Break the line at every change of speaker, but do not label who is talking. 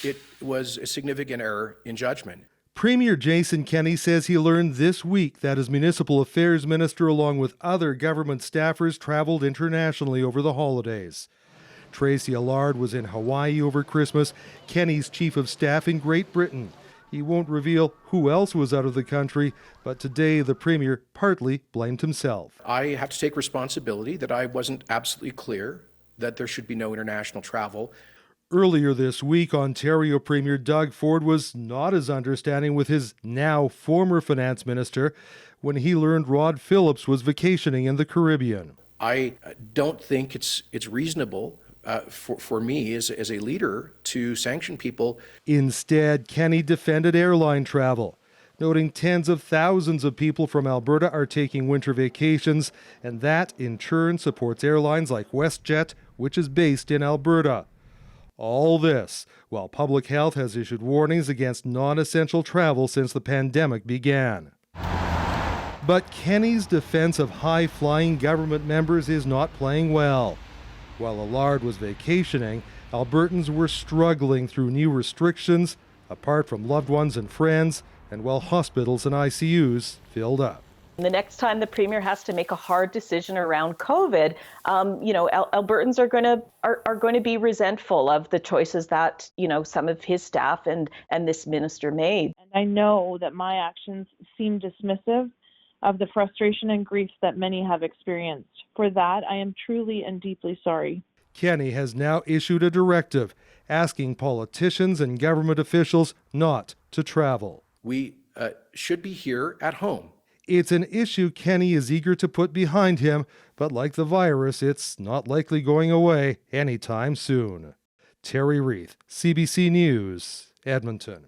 it was a significant error in judgment.
Premier Jason Kenney says he learned this week that his municipal affairs minister, along with other government staffers, traveled internationally over the holidays. Tracy Allard was in Hawaii over Christmas, Kenney's chief of staff in Great Britain. He won't reveal who else was out of the country, but today the Premier partly blamed himself.
I have to take responsibility that I wasn't absolutely clear that there should be no international travel.
Earlier this week, Ontario Premier Doug Ford was not as understanding with his now former finance minister when he learned Rod Phillips was vacationing in the Caribbean.
I don't think it's reasonable for me as a leader to sanction people.
Instead, Kenney defended airline travel, noting tens of thousands of people from Alberta are taking winter vacations, and that in turn supports airlines like WestJet, which is based in Alberta. All this while Public Health has issued warnings against non-essential travel since the pandemic began. But Kenney's defense of high-flying government members is not playing well. While Allard was vacationing, Albertans were struggling through new restrictions, apart from loved ones and friends, and while hospitals and ICUs filled up.
The next time the Premier has to make a hard decision around COVID, Albertans are going to be resentful of the choices that, some of his staff and this minister made.
And I know that my actions seem dismissive of the frustration and grief that many have experienced. For that, I am truly and deeply sorry.
Kenney has now issued a directive asking politicians and government officials not to travel.
We should be here at home.
It's an issue Kenney is eager to put behind him, but like the virus, it's not likely going away anytime soon. Terry Reith, CBC News, Edmonton.